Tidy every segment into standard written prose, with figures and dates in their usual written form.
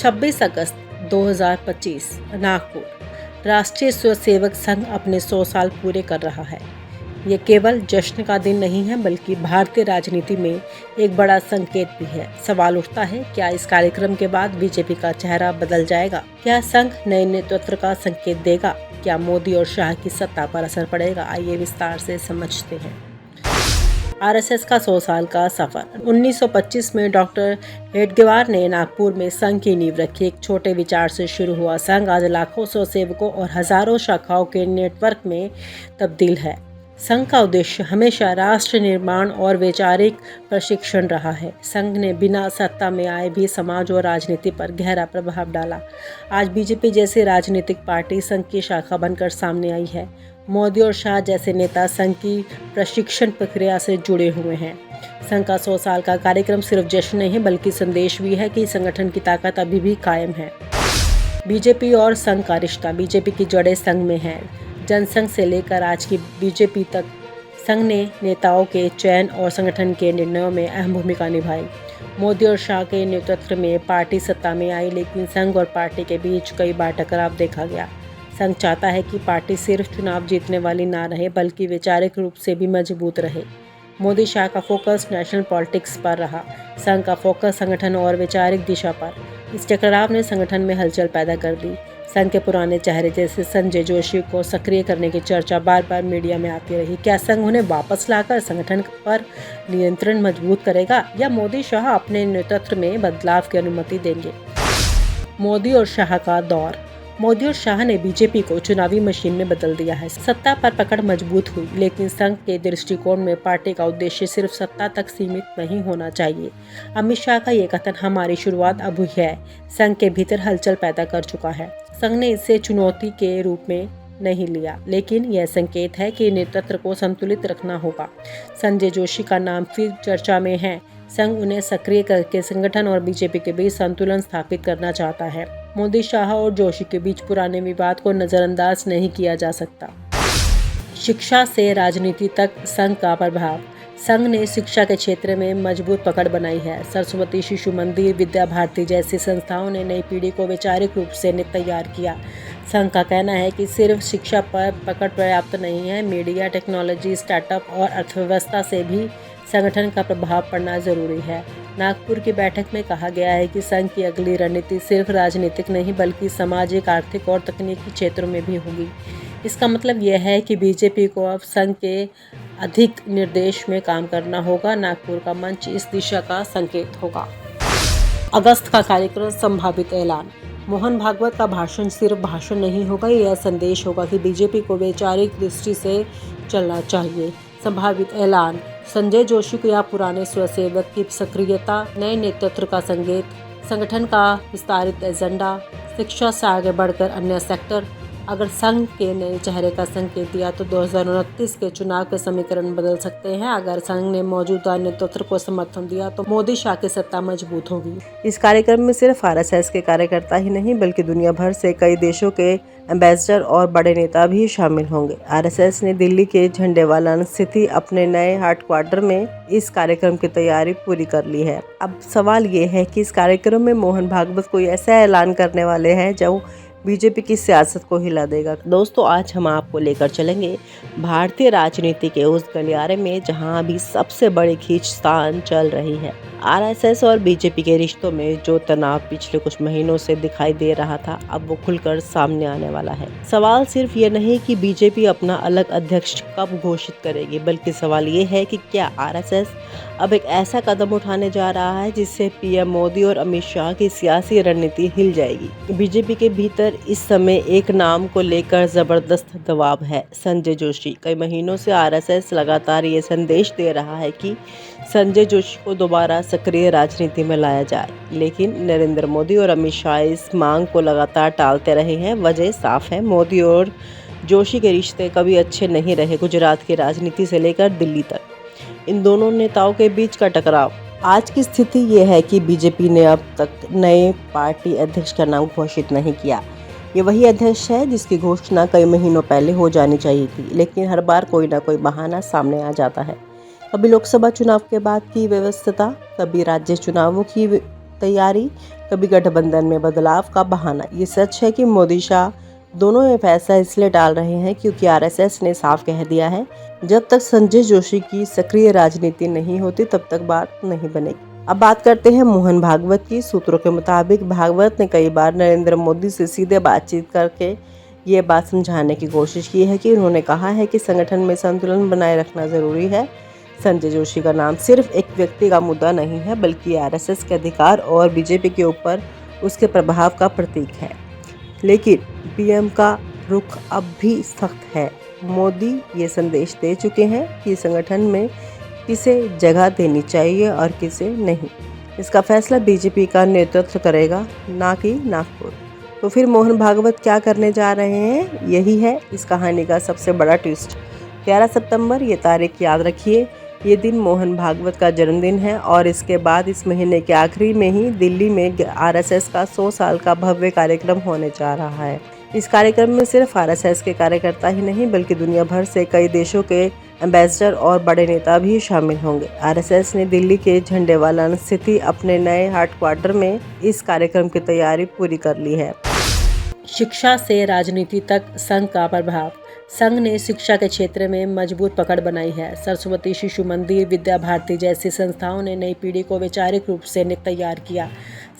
26 अगस्त 2025 नागपुर। राष्ट्रीय स्वयंसेवक संघ अपने 100 साल पूरे कर रहा है। ये केवल जश्न का दिन नहीं है बल्कि भारतीय राजनीति में एक बड़ा संकेत भी है। सवाल उठता है, क्या इस कार्यक्रम के बाद बीजेपी का चेहरा बदल जाएगा? क्या संघ नए नेतृत्व का संकेत देगा? क्या मोदी और शाह की सत्ता पर असर पड़ेगा? आइए विस्तार से समझते हैं। आरएसएस का 100 साल का सफर। 1925 में डॉक्टर हेडगेवार ने नागपुर में संघ की नींव रखी। एक छोटे विचार से शुरू हुआ संघ आज लाखों स्वयंसेवकों और हजारों शाखाओं के नेटवर्क में तब्दील है। संघ का उद्देश्य हमेशा राष्ट्र निर्माण और वैचारिक प्रशिक्षण रहा है। संघ ने बिना सत्ता में आए भी समाज और राजनीति पर गहरा प्रभाव डाला। आज बीजेपी जैसी राजनीतिक पार्टी संघ की शाखा बनकर सामने आई है। मोदी और शाह जैसे नेता संघ की प्रशिक्षण प्रक्रिया से जुड़े हुए हैं। संघ का 100 साल का कार्यक्रम सिर्फ जश्न नहीं बल्कि संदेश भी है कि संगठन की ताकत अभी भी कायम है। बीजेपी और संघ का रिश्ता। बीजेपी की जड़ें संघ में हैं। जनसंघ से लेकर आज की बीजेपी तक संघ ने नेताओं के चयन और संगठन के निर्णयों में अहम भूमिका निभाई। मोदी और शाह के नेतृत्व में पार्टी सत्ता में आई, लेकिन संघ और पार्टी के बीच कई बार टकराव देखा गया। संघ चाहता है कि पार्टी सिर्फ चुनाव जीतने वाली ना रहे बल्कि वैचारिक रूप से भी मजबूत रहे। मोदी शाह का फोकस नेशनल पॉलिटिक्स पर रहा, संघ का फोकस संगठन और वैचारिक दिशा पर। इस टकराव ने संगठन में हलचल पैदा कर दी। संघ के पुराने चेहरे जैसे संजय जोशी को सक्रिय करने की चर्चा बार बार मीडिया में आती रही। क्या संघ उन्हें वापस लाकर संगठन पर नियंत्रण मजबूत करेगा या मोदी शाह अपने नेतृत्व में बदलाव की अनुमति देंगे? मोदी और शाह का दौर। मोदी और शाह ने बीजेपी को चुनावी मशीन में बदल दिया है। सत्ता पर पकड़ मजबूत हुई, लेकिन संघ के दृष्टिकोण में पार्टी का उद्देश्य सिर्फ सत्ता तक सीमित नहीं होना चाहिए। अमित शाह का ये कथन हमारी शुरुआत अब हुई है, संघ के भीतर हलचल पैदा कर चुका है। संघ ने इसे चुनौती के रूप में नहीं लिया, लेकिन यह संकेत है कि नेतृत्व को संतुलित रखना होगा। संजय जोशी का नाम फिर चर्चा में है। संघ उन्हें सक्रिय करके संगठन और बीजेपी के बीच संतुलन स्थापित करना चाहता है। मोदी, शाह और जोशी के बीच पुराने विवाद को नजरअंदाज नहीं किया जा सकता। शिक्षा से राजनीति तक संघ का प्रभाव। संघ ने शिक्षा के क्षेत्र में मजबूत पकड़ बनाई है। सरस्वती शिशु मंदिर, विद्या भारती जैसी संस्थाओं ने नई पीढ़ी को वैचारिक रूप से तैयार किया। संघ का कहना है कि सिर्फ शिक्षा पर पकड़ पर्याप्त नहीं है, मीडिया, टेक्नोलॉजी, स्टार्टअप और अर्थव्यवस्था से भी संगठन का प्रभाव पड़ना जरूरी है। नागपुर की बैठक में कहा गया है कि संघ की अगली रणनीति सिर्फ राजनीतिक नहीं बल्कि सामाजिक, आर्थिक और तकनीकी क्षेत्रों में भी होगी। इसका मतलब यह है कि बीजेपी को अब संघ के अधिक निर्देश में काम करना होगा। नागपुर का मंच इस दिशा का संकेत होगा। अगस्त का कार्यक्रम, संभावित ऐलान। मोहन भागवत का भाषण सिर्फ भाषण नहीं होगा, यह संदेश होगा कि बीजेपी को वैचारिक दृष्टि से चलना चाहिए। संभावित ऐलान। संजय जोशी को या पुराने स्वयंसेवक की सक्रियता, नए नेतृत्व का संकेत, संगठन का विस्तारित एजेंडा, शिक्षा से आगे बढ़कर अन्य सेक्टर। अगर संघ के नए चेहरे का संकेत दिया तो 2029 के चुनाव के समीकरण बदल सकते हैं। अगर संघ ने मौजूदा नेतृत्व को समर्थन दिया तो मोदी शाह की सत्ता मजबूत होगी। इस कार्यक्रम में सिर्फ आरएसएस के कार्यकर्ता ही नहीं बल्कि दुनिया भर से कई देशों के एम्बेसडर और बड़े नेता भी शामिल होंगे। आरएसएस ने दिल्ली के झंडेवाला स्थित अपने नए हेडक्वार्टर में इस कार्यक्रम की तैयारी पूरी कर ली है। अब सवाल ये है कि इस कार्यक्रम में मोहन भागवत कोई ऐसा ऐलान करने वाले हैं जो बीजेपी की सियासत को हिला देगा। दोस्तों, आज हम आपको लेकर चलेंगे भारतीय राजनीति के उस गलियारे में जहां अभी सबसे बड़ी खींचतान चल रही है। आरएसएस और बीजेपी के रिश्तों में जो तनाव पिछले कुछ महीनों से दिखाई दे रहा था, अब वो खुलकर सामने आने वाला है। सवाल सिर्फ ये नहीं कि बीजेपी अपना अलग अध्यक्ष कब घोषित करेगी, बल्कि सवाल ये है कि क्या आरएसएस अब एक ऐसा कदम उठाने जा रहा है जिससे पीएम मोदी और अमित शाह की सियासी रणनीति हिल जाएगी। बीजेपी के भीतर इस समय एक नाम को लेकर जबरदस्त दबाव है, संजय जोशी। कई महीनों से आरएसएस लगातार ये संदेश दे रहा है कि संजय जोशी को दोबारा सक्रिय राजनीति में लाया जाए, लेकिन नरेंद्र मोदी और अमित शाह इस मांग को लगातार टालते रहे हैं। वजह साफ है, मोदी और जोशी के रिश्ते कभी अच्छे नहीं रहे। गुजरात की राजनीति से लेकर दिल्ली तक इन दोनों नेताओं के बीच का टकराव। आज की स्थिति ये है कि बीजेपी ने अब तक नए पार्टी अध्यक्ष का नाम घोषित नहीं किया। ये वही अध्यक्ष है जिसकी घोषणा कई महीनों पहले हो जानी चाहिए थी, लेकिन हर बार कोई ना कोई बहाना सामने आ जाता है। कभी लोकसभा चुनाव के बाद की व्यवस्था, कभी राज्य चुनावों की तैयारी, कभी गठबंधन में बदलाव का बहाना। ये सच है कि मोदी शाह दोनों ये फैसला इसलिए टाल रहे हैं क्योंकि आरएसएस ने साफ कह दिया है, जब तक संजय जोशी की सक्रिय राजनीति नहीं होती तब तक बात नहीं बनेगी। अब बात करते हैं मोहन भागवत की। सूत्रों के मुताबिक भागवत ने कई बार नरेंद्र मोदी से सीधे बातचीत करके ये बात समझाने की कोशिश की है कि उन्होंने कहा है कि संगठन में संतुलन बनाए रखना जरूरी है। संजय जोशी का नाम सिर्फ एक व्यक्ति का मुद्दा नहीं है, बल्कि आरएसएस के अधिकार और बीजेपी के ऊपर उसके प्रभाव का प्रतीक है। लेकिन पीएम का रुख अब भी सख्त है। मोदी ये संदेश दे चुके हैं कि संगठन में किसे जगह देनी चाहिए और किसे नहीं। इसका फैसला बीजेपी का नेतृत्व करेगा, ना कि नागपुर। तो फिर मोहन भागवत क्या करने जा रहे हैं? यही है इस कहानी का सबसे बड़ा ट्विस्ट। 11 सितंबर, ये तारीख याद रखिए। ये दिन मोहन भागवत का जन्मदिन है और इसके बाद इस महीने के आखिरी में ही दिल्ली में आरएसएस का 100 साल का भव्य कार्यक्रम होने जा रहा है। इस कार्यक्रम में सिर्फ आरएसएस के कार्यकर्ता ही नहीं, बल्कि दुनिया भर से कई देशों के एम्बेसडर और बड़े नेता भी शामिल होंगे। आरएसएस ने दिल्ली के झंडेवाला स्थित अपने नए हेडक्वार्टर में इस कार्यक्रम की तैयारी पूरी कर ली है। शिक्षा से राजनीति तक संघ का प्रभाव। संघ ने शिक्षा के क्षेत्र में मजबूत पकड़ बनाई है। सरस्वती शिशु मंदिर, विद्या भारती जैसी संस्थाओं ने नई पीढ़ी को वैचारिक रूप से तैयार किया।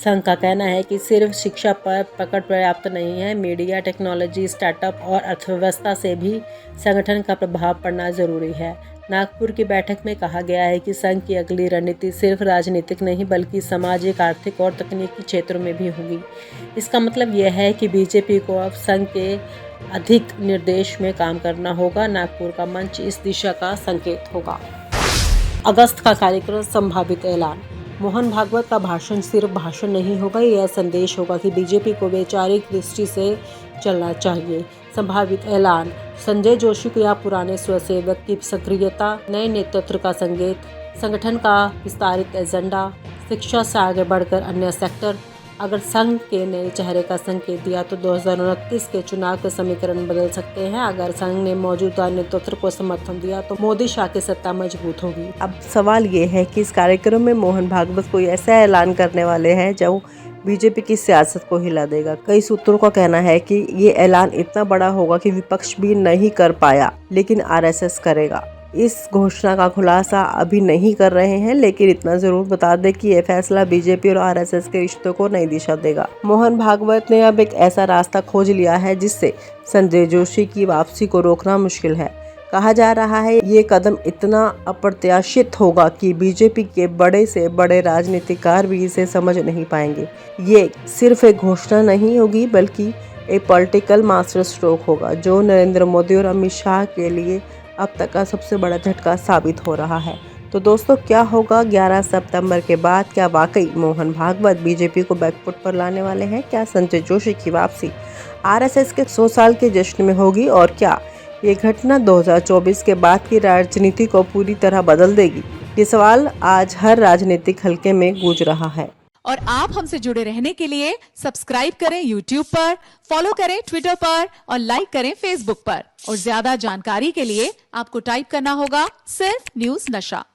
संघ का कहना है कि सिर्फ शिक्षा पर पकड़ पर्याप्त नहीं है, मीडिया, टेक्नोलॉजी, स्टार्टअप और अर्थव्यवस्था से भी संगठन का प्रभाव पड़ना जरूरी है। नागपुर की बैठक में कहा गया है कि संघ की अगली रणनीति सिर्फ राजनीतिक नहीं, बल्कि सामाजिक, आर्थिक और तकनीकी क्षेत्रों में भी होगी। इसका मतलब यह है कि बीजेपी को अब संघ के अधिक निर्देश में काम करना होगा। नागपुर का मंच इस दिशा का संकेत होगा। अगस्त का कार्यक्रम, संभावित ऐलान। मोहन भागवत का भाषण सिर्फ भाषण नहीं होगा, यह संदेश होगा कि बीजेपी को वैचारिक दृष्टि से चलना चाहिए। संभावित ऐलान, संजय जोशी को या पुराने स्वसेवक की सक्रियता, नए नेतृत्व का संकेत, संगठन का विस्तारित एजेंडा, शिक्षा से आगे बढ़कर अन्य सेक्टर। अगर संघ के नए चेहरे का संकेत दिया तो 2029 के चुनाव के समीकरण बदल सकते हैं। अगर संघ ने मौजूदा नेतृत्व को समर्थन दिया तो मोदी शाह की सत्ता मजबूत होगी। अब सवाल ये है कि इस कार्यक्रम में मोहन भागवत कोई ऐसा ऐलान करने वाले हैं जो बीजेपी की सियासत को हिला देगा। कई सूत्रों का कहना है कि ये ऐलान इतना बड़ा होगा कि विपक्ष भी नहीं कर पाया, लेकिन आरएसएस करेगा। इस घोषणा का खुलासा अभी नहीं कर रहे हैं, लेकिन इतना जरूर बता दें कि यह फैसला बीजेपी और आरएसएस के रिश्तों को नई दिशा देगा। मोहन भागवत ने अब एक ऐसा रास्ता खोज लिया है जिससे संजय जोशी की वापसी को रोकना मुश्किल है। कहा जा रहा है ये कदम इतना अप्रत्याशित होगा कि बीजेपी के बड़े से बड़े राजनीतिकार भी इसे समझ नहीं पाएंगे। ये सिर्फ एक घोषणा नहीं होगी, बल्कि एक पॉलिटिकल मास्टर स्ट्रोक होगा जो नरेंद्र मोदी और अमित शाह के लिए अब तक का सबसे बड़ा झटका साबित हो रहा है। तो दोस्तों, क्या होगा 11 सितंबर के बाद? क्या वाकई मोहन भागवत बीजेपी को बैकफुट पर लाने वाले हैं? क्या संजय जोशी की वापसी आरएसएस के 100 साल के जश्न में होगी? और क्या ये घटना 2024 के बाद की राजनीति को पूरी तरह बदल देगी? ये सवाल आज हर राजनीतिक हलके में गूंज रहा है। और आप हमसे जुड़े रहने के लिए सब्सक्राइब करें YouTube पर, फॉलो करें Twitter पर और लाइक करें Facebook पर। और ज्यादा जानकारी के लिए आपको टाइप करना होगा सिर्फ न्यूज़ नशा।